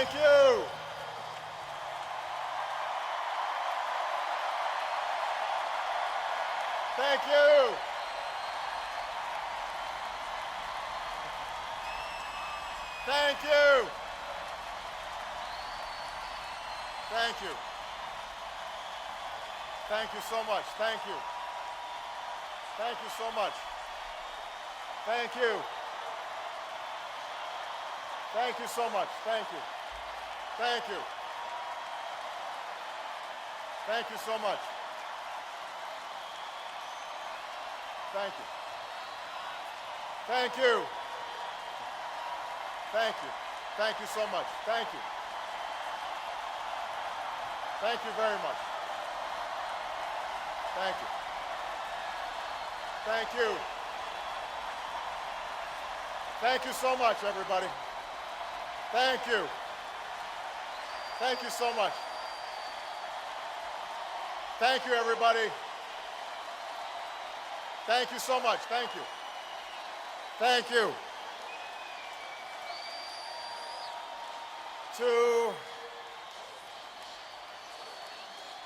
Thank you. Thank you. Thank you. Thank you. Thank you so much. Thank you. Thank you so much. Thank you. Thank you so much. Thank you. Thank you. Thank you so much. Thank you. Thank you. Thank you. Thank you so much. Thank you. Thank you very much. Thank you. Thank you. Thank you so much, everybody. Thank you. Thank you so much. Thank you, everybody. Thank you so much. Thank you. Thank you.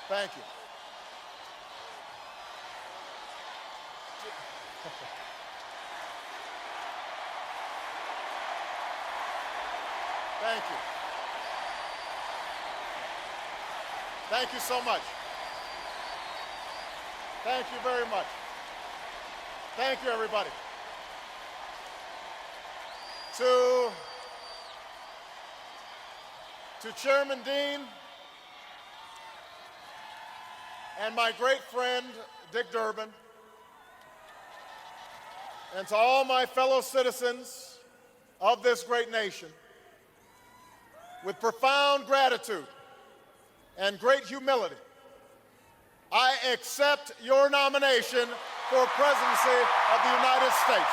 Thank you. Thank you. Thank you so much. Thank you very much. Thank you, everybody. To Chairman Dean and my great friend, Dick Durbin, and to all my fellow citizens of this great nation, with profound gratitude and great humility, I accept your nomination for presidency of the United States.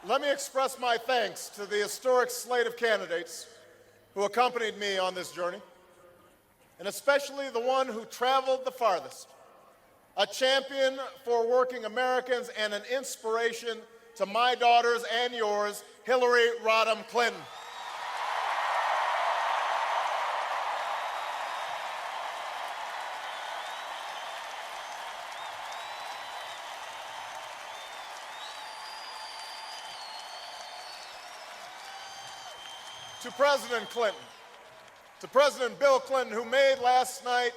Let me express my thanks to the historic slate of candidates who accompanied me on this journey, and especially the one who traveled the farthest, a champion for working Americans and an inspiration to my daughters and yours, Hillary Rodham Clinton. To President Clinton, to President Bill Clinton, who made last night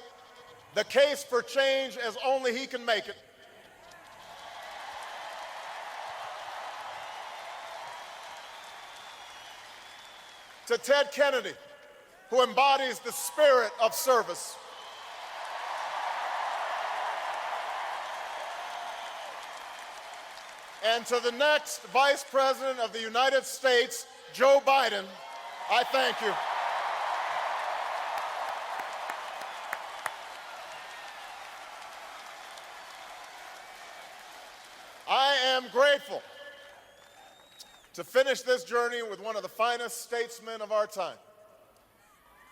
the case for change as only he can make it. To Ted Kennedy, who embodies the spirit of service. And to the next Vice President of the United States, Joe Biden, I thank you. I am grateful to finish this journey with one of the finest statesmen of our time,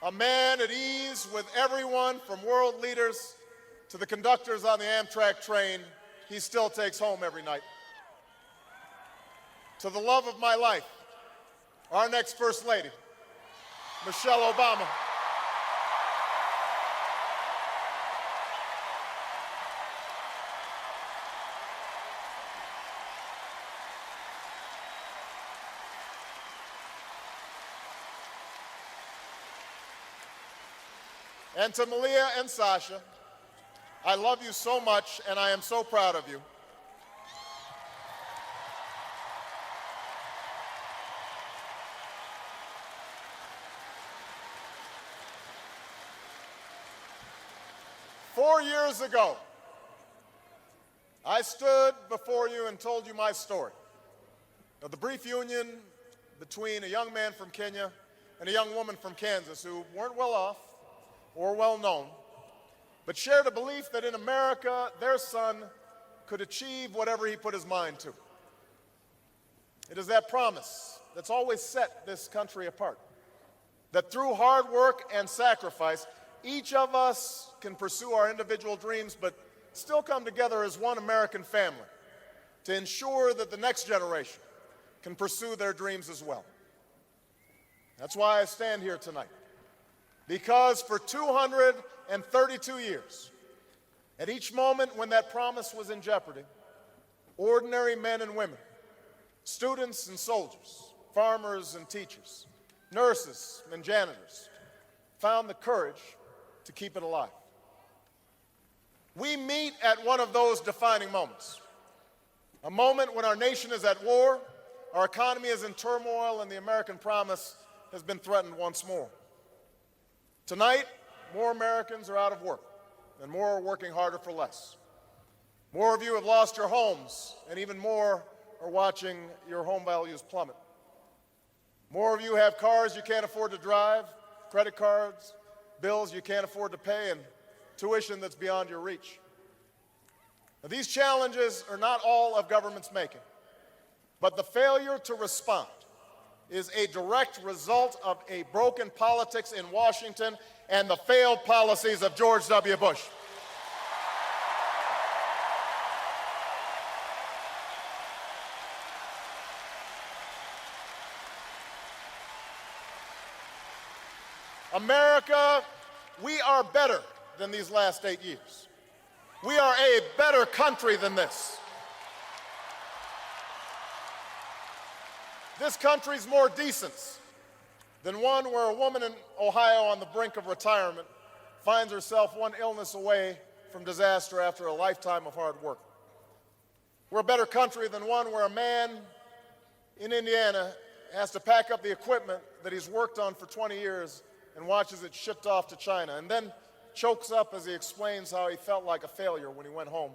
a man at ease with everyone from world leaders to the conductors on the Amtrak train he still takes home every night. To the love of my life, our next First Lady, Michelle Obama. And to Malia and Sasha, I love you so much and I am so proud of you. Four years ago, I stood before you and told you my story of the brief union between a young man from Kenya and a young woman from Kansas who weren't well off, or well known, but shared a belief that in America, their son could achieve whatever he put his mind to. It is that promise that's always set this country apart, that through hard work and sacrifice, each of us can pursue our individual dreams, but still come together as one American family to ensure that the next generation can pursue their dreams as well. That's why I stand here tonight, because for 232 years, at each moment when that promise was in jeopardy, ordinary men and women, students and soldiers, farmers and teachers, nurses and janitors, found the courage to keep it alive. We meet at one of those defining moments, a moment when our nation is at war, our economy is in turmoil, and the American promise has been threatened once more. Tonight, more Americans are out of work, and more are working harder for less. More of you have lost your homes, and even more are watching your home values plummet. More of you have cars you can't afford to drive, credit cards, bills you can't afford to pay, and tuition that's beyond your reach. Now, these challenges are not all of government's making, but the failure to respond is a direct result of a broken politics in Washington and the failed policies of George W. Bush. America, we are better than these last 8 years. We are a better country than this. This country's more decent than one where a woman in Ohio on the brink of retirement finds herself one illness away from disaster after a lifetime of hard work. We're a better country than one where a man in Indiana has to pack up the equipment that he's worked on for 20 years and watches it shipped off to China, and then chokes up as he explains how he felt like a failure when he went home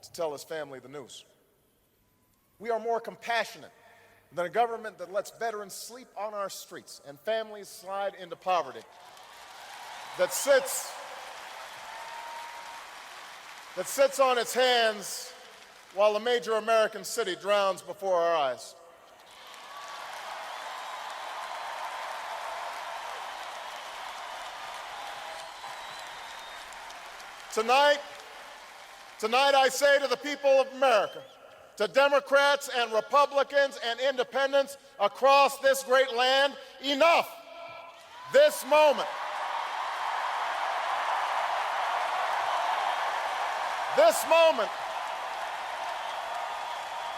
to tell his family the news. We are more compassionate than a government that lets veterans sleep on our streets and families slide into poverty, that sits on its hands while a major American city drowns before our eyes. Tonight I say to the people of America, to Democrats and Republicans and independents across this great land, enough. This moment,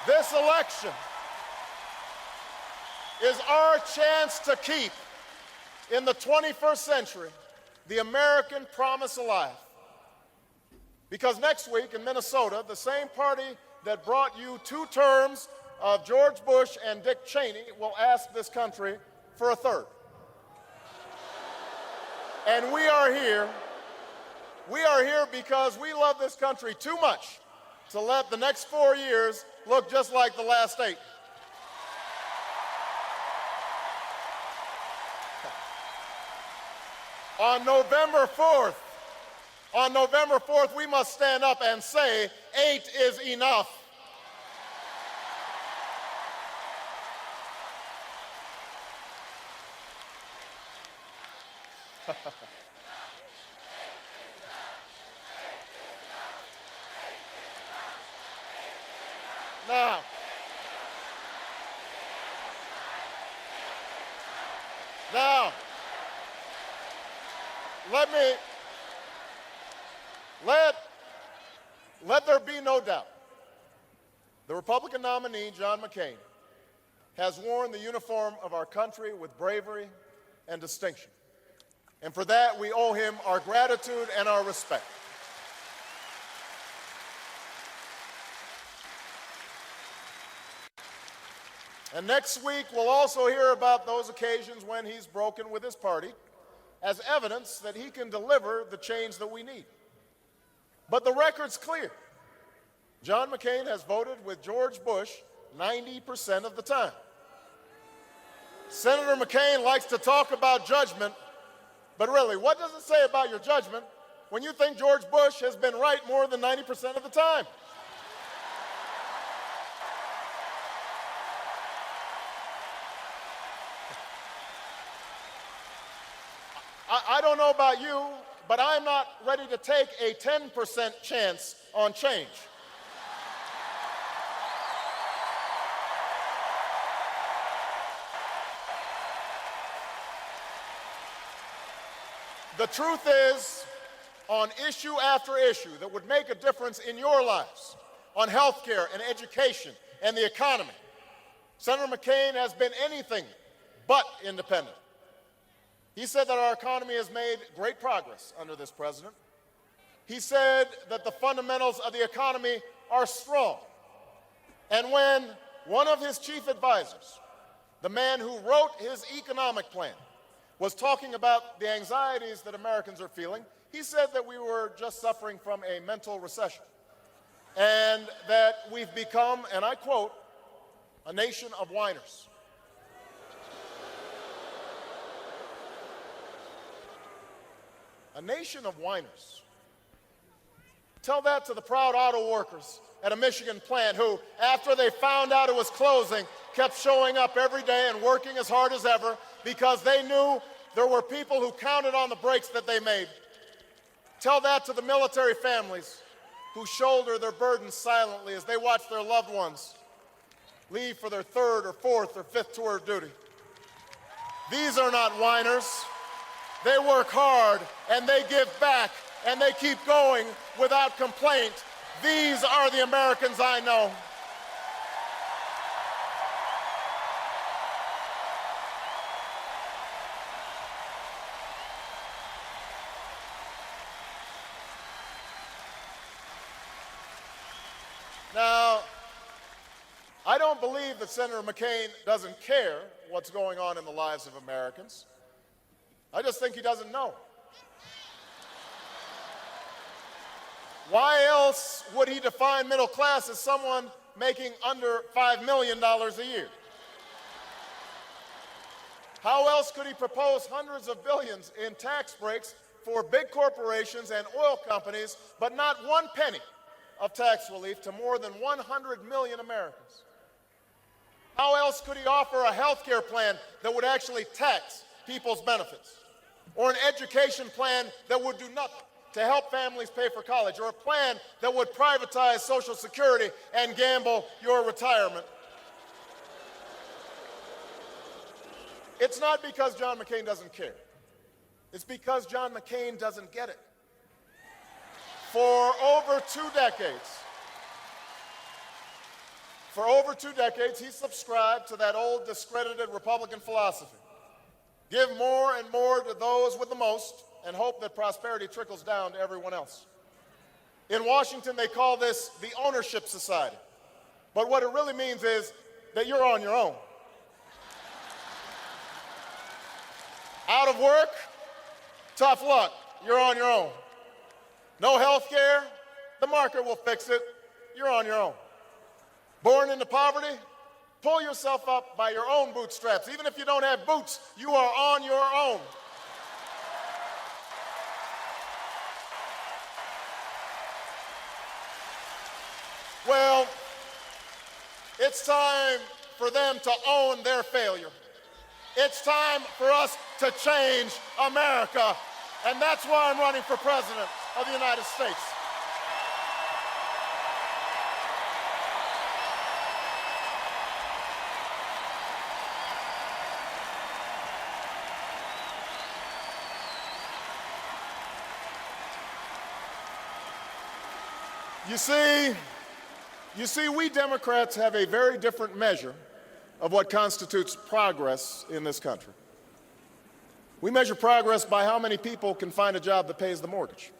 this election is our chance to keep, in the 21st century, the American promise alive. Because next week in Minnesota, the same party that brought you 2 terms of George Bush and Dick Cheney will ask this country for a third. And we are here because we love this country too much to let the next 4 years look just like the last 8. On November 4th, we must stand up and say, 8 is enough. Now, let there be no doubt. The Republican nominee, John McCain, has worn the uniform of our country with bravery and distinction. And for that, we owe him our gratitude and our respect. And next week, we'll also hear about those occasions when he's broken with his party as evidence that he can deliver the change that we need. But the record's clear. John McCain has voted with George Bush 90% of the time. Senator McCain likes to talk about judgment, But really, what does it say about your judgment when you think George Bush has been right more than 90% of the time? I don't know about you, but I'm not ready to take a 10% chance on change. The truth is, on issue after issue that would make a difference in your lives, on health care and education and the economy, Senator McCain has been anything but independent. He said that our economy has made great progress under this president. He said that the fundamentals of the economy are strong. And when one of his chief advisors, the man who wrote his economic plan, was talking about the anxieties that Americans are feeling, he said that we were just suffering from a mental recession and that we've become, and I quote, a nation of whiners. A nation of whiners. Tell that to the proud auto workers at a Michigan plant who, after they found out it was closing, kept showing up every day and working as hard as ever because they knew there were people who counted on the breaks that they made. Tell that to the military families who shoulder their burdens silently as they watch their loved ones leave for their third or fourth or fifth tour of duty. These are not whiners. They work hard and they give back and they keep going without complaint. These are the Americans I know. Now, I don't believe that Senator McCain doesn't care what's going on in the lives of Americans. I just think he doesn't know. Why else would he define middle class as someone making under $5 million a year? How else could he propose hundreds of billions in tax breaks for big corporations and oil companies, but not one penny of tax relief to more than 100 million Americans? How else could he offer a health care plan that would actually tax people's benefits? Or an education plan that would do nothing to help families pay for college? Or a plan that would privatize Social Security and gamble your retirement? It's not because John McCain doesn't care. It's because John McCain doesn't get it. For over 2 decades, he subscribed to that old discredited Republican philosophy. Give more and more to those with the most and hope that prosperity trickles down to everyone else. In Washington, they call this the ownership society. But what it really means is that you're on your own. Out of work? Tough luck. You're on your own. No health care? The market will fix it. You're on your own. Born into poverty? Pull yourself up by your own bootstraps. Even if you don't have boots, you are on your own. Well, it's time for them to own their failure. It's time for us to change America. And that's why I'm running for president of the United States. You see, we Democrats have a very different measure of what constitutes progress in this country. We measure progress by how many people can find a job that pays the mortgage,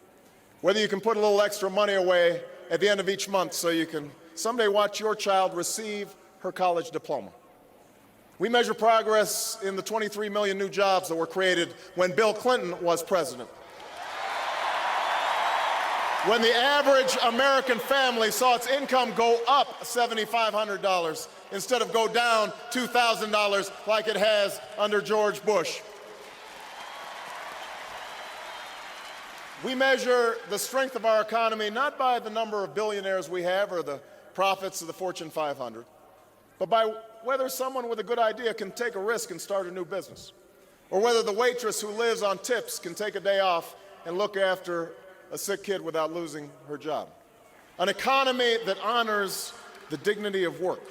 whether you can put a little extra money away at the end of each month so you can someday watch your child receive her college diploma. We measure progress in the 23 million new jobs that were created when Bill Clinton was president. When the average American family saw its income go up $7,500 instead of go down $2,000 like it has under George Bush. We measure the strength of our economy not by the number of billionaires we have or the profits of the Fortune 500, but by whether someone with a good idea can take a risk and start a new business, or whether the waitress who lives on tips can take a day off and look after a sick kid without losing her job. An economy that honors the dignity of work.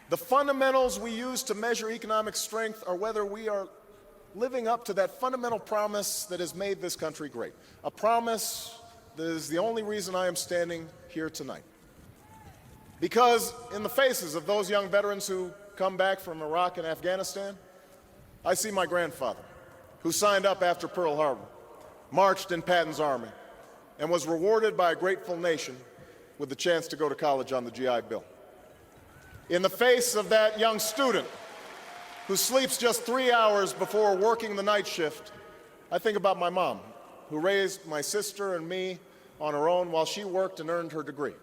The fundamentals we use to measure economic strength are whether we are living up to that fundamental promise that has made this country great. A promise that is the only reason I am standing here tonight. Because in the faces of those young veterans who come back from Iraq and Afghanistan, I see my grandfather, who signed up after Pearl Harbor, marched in Patton's army, and was rewarded by a grateful nation with the chance to go to college on the GI Bill. In the face of that young student who sleeps just 3 hours before working the night shift, I think about my mom, who raised my sister and me on her own while she worked and earned her degree,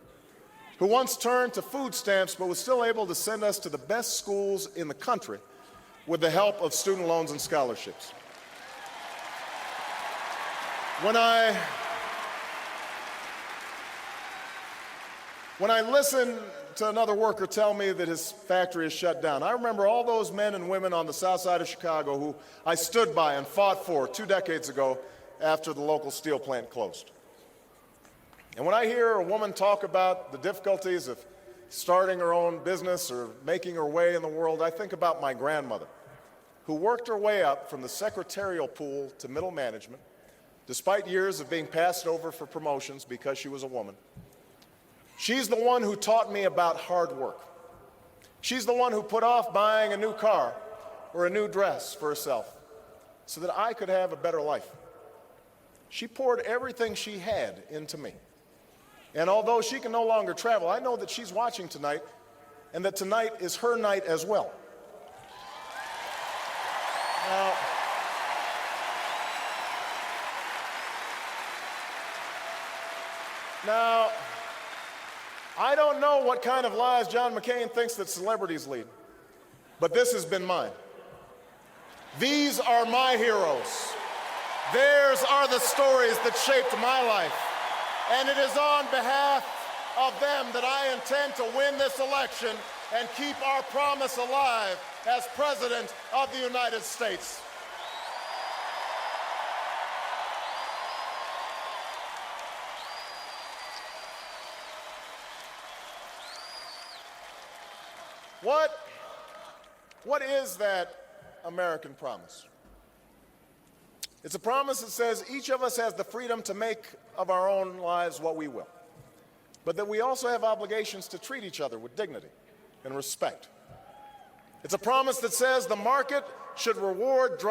who once turned to food stamps but was still able to send us to the best schools in the country with the help of student loans and scholarships. When I listen to another worker tell me that his factory is shut down, I remember all those men and women on the south side of Chicago who I stood by and fought for 2 decades ago after the local steel plant closed. And when I hear a woman talk about the difficulties of starting her own business or making her way in the world, I think about my grandmother, who worked her way up from the secretarial pool to middle management, despite years of being passed over for promotions because she was a woman. She's the one who taught me about hard work. She's the one who put off buying a new car or a new dress for herself so that I could have a better life. She poured everything she had into me. And although she can no longer travel, I know that she's watching tonight and that tonight is her night as well. Now, I don't know what kind of lives John McCain thinks that celebrities lead, but this has been mine. These are my heroes. Theirs are the stories that shaped my life. And it is on behalf of them that I intend to win this election and keep our promise alive as President of the United States. What is that American promise? It's a promise that says each of us has the freedom to make of our own lives what we will, but that we also have obligations to treat each other with dignity and respect. It's a promise that says the market should reward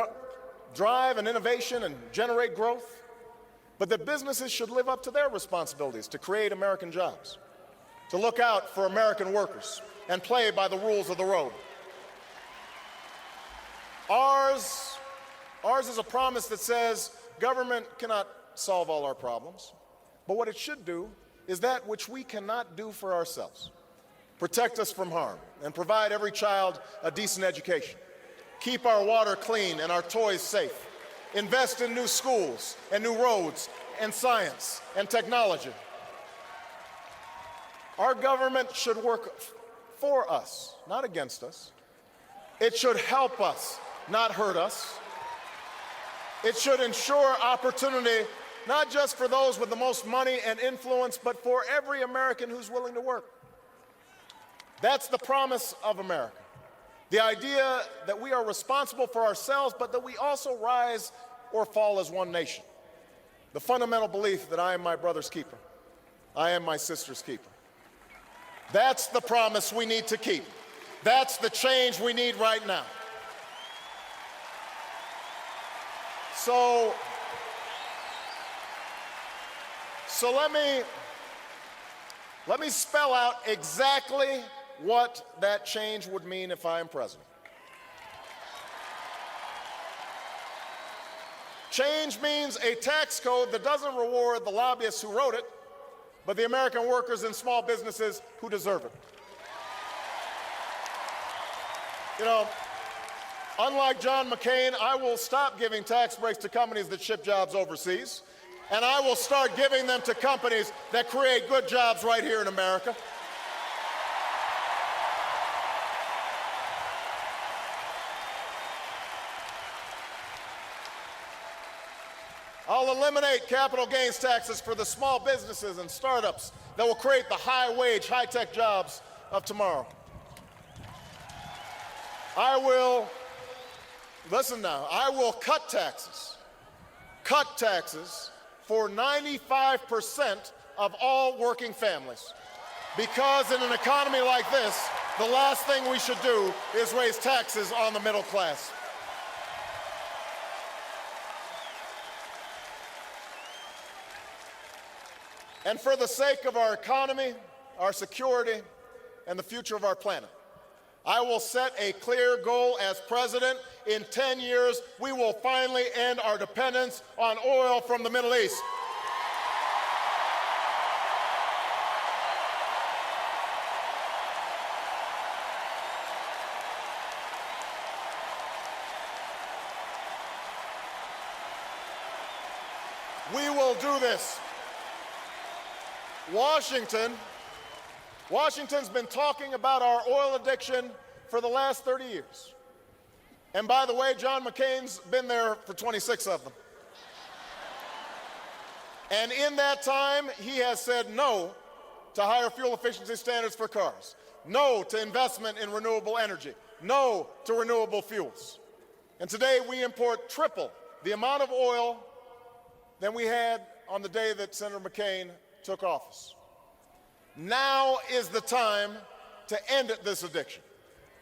drive and innovation and generate growth, but that businesses should live up to their responsibilities to create American jobs, to look out for American workers and play by the rules of the road. Ours is a promise that says government cannot solve all our problems, but what it should do is that which we cannot do for ourselves: protect us from harm and provide every child a decent education, keep our water clean and our toys safe, invest in new schools and new roads and science and technology. Our government should work for us, not against us. It should help us, not hurt us. It should ensure opportunity, not just for those with the most money and influence, but for every American who's willing to work. That's the promise of America. The idea that we are responsible for ourselves, but that we also rise or fall as one nation. The fundamental belief that I am my brother's keeper. I am my sister's keeper. That's the promise we need to keep. That's the change we need right now. So let me spell out exactly what that change would mean if I am president. Change means a tax code that doesn't reward the lobbyists who wrote it, but the American workers and small businesses who deserve it. You know, Unlike John McCain, I will stop giving tax breaks to companies that ship jobs overseas, and I will start giving them to companies that create good jobs right here in America. I'll eliminate capital gains taxes for the small businesses and startups that will create the high-wage, high-tech jobs of tomorrow. I will cut taxes for 95% of all working families. Because in an economy like this, the last thing we should do is raise taxes on the middle class. And for the sake of our economy, our security, and the future of our planet, I will set a clear goal as president. In 10 years, we will finally end our dependence on oil from the Middle East. We will do this. Washington's been talking about our oil addiction for the last 30 years. And by the way, John McCain's been there for 26 of them. And in that time, he has said no to higher fuel efficiency standards for cars, no to investment in renewable energy, no to renewable fuels. And today we import triple the amount of oil than we had on the day that Senator McCain took office. Now is the time to end this addiction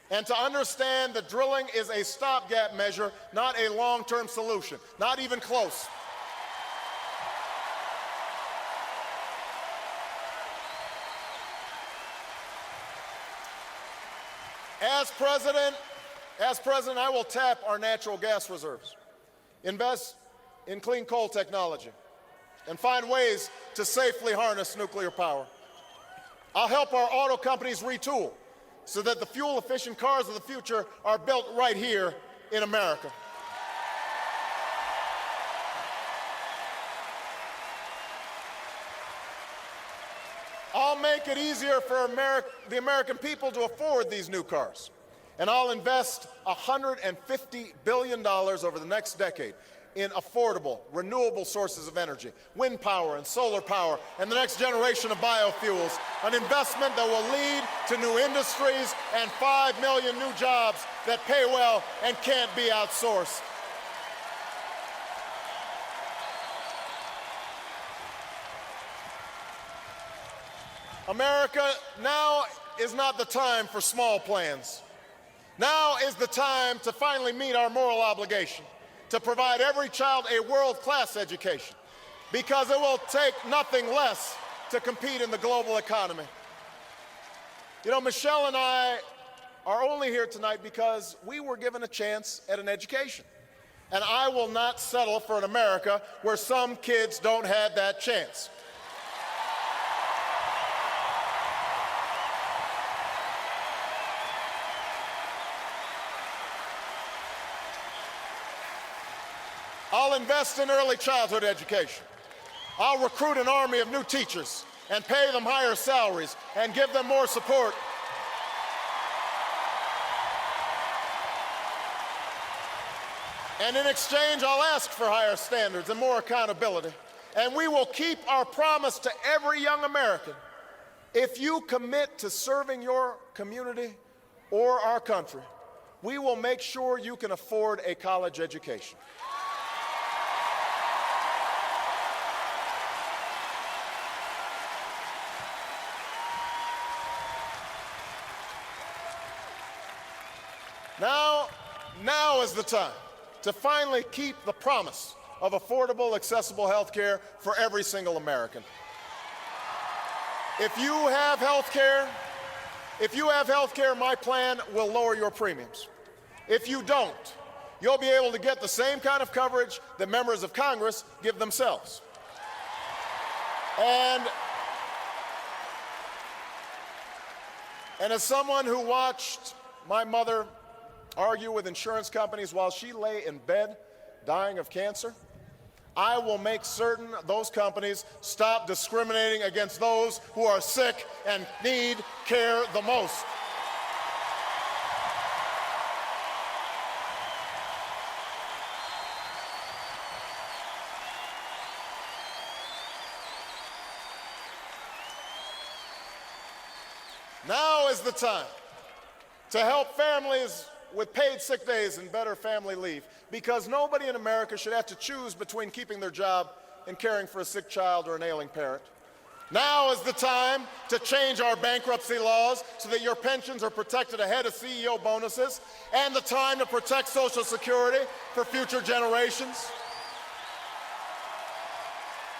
and to understand that drilling is a stopgap measure, not a long-term solution, not even close. As president, I will tap our natural gas reserves, invest in clean coal technology, and find ways to safely harness nuclear power. I'll help our auto companies retool so that the fuel-efficient cars of the future are built right here in America. I'll make it easier for the American people to afford these new cars. And I'll invest $150 billion over the next decade in affordable, renewable sources of energy, wind power and solar power, and the next generation of biofuels, an investment that will lead to new industries and 5 million new jobs that pay well and can't be outsourced. America, now is not the time for small plans. Now is the time to finally meet our moral obligation to provide every child a world-class education, because it will take nothing less to compete in the global economy. You know, Michelle and I are only here tonight because we were given a chance at an education. And I will not settle for an America where some kids don't have that chance. I'll invest in early childhood education. I'll recruit an army of new teachers and pay them higher salaries and give them more support. And in exchange, I'll ask for higher standards and more accountability. And we will keep our promise to every young American. If you commit to serving your community or our country, we will make sure you can afford a college education. Now is the time to finally keep the promise of affordable, accessible health care for every single American. If you have health care, my plan will lower your premiums. If you don't, you'll be able to get the same kind of coverage that members of Congress give themselves. And as someone who watched my mother argue with insurance companies while she lay in bed dying of cancer. I will make certain those companies stop discriminating against those who are sick and need care the most. Now is the time to help families with paid sick days and better family leave, because nobody in America should have to choose between keeping their job and caring for a sick child or an ailing parent. Now is the time to change our bankruptcy laws so that your pensions are protected ahead of CEO bonuses, and the time to protect Social Security for future generations.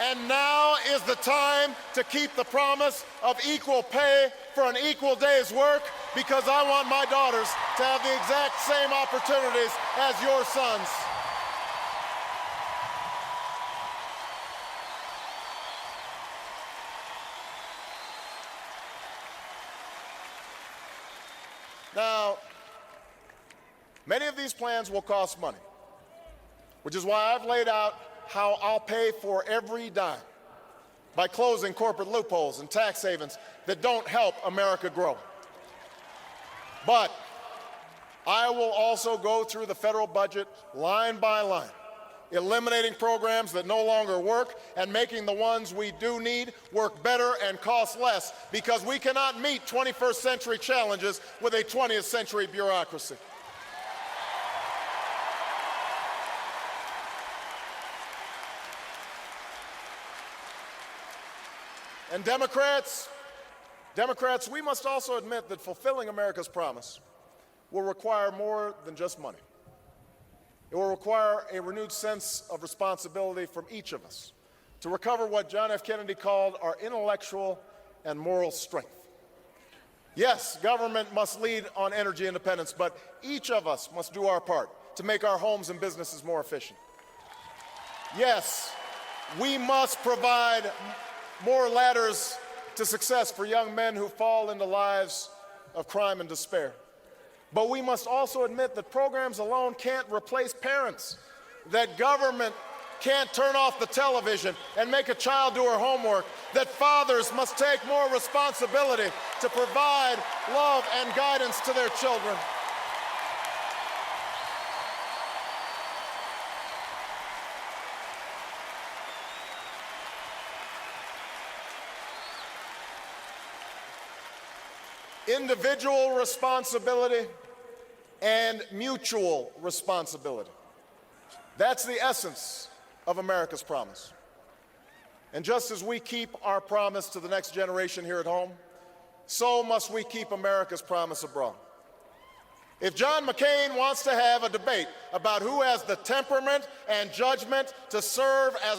And now is the time to keep the promise of equal pay for an equal day's work, because I want my daughters to have the exact same opportunities as your sons. Now, many of these plans will cost money, which is why I've laid out how I'll pay for every dime by closing corporate loopholes and tax havens that don't help America grow. But I will also go through the federal budget line by line, eliminating programs that no longer work and making the ones we do need work better and cost less, because we cannot meet 21st century challenges with a 20th century bureaucracy. And Democrats, we must also admit that fulfilling America's promise will require more than just money. It will require a renewed sense of responsibility from each of us to recover what John F. Kennedy called our intellectual and moral strength. Yes, government must lead on energy independence, but each of us must do our part to make our homes and businesses more efficient. Yes, we must provide more ladders to success for young men who fall into lives of crime and despair. But we must also admit that programs alone can't replace parents, that government can't turn off the television and make a child do her homework, that fathers must take more responsibility to provide love and guidance to their children. Individual responsibility and mutual responsibility. That's the essence of America's promise. And just as we keep our promise to the next generation here at home, so must we keep America's promise abroad. If John McCain wants to have a debate about who has the temperament and judgment to serve as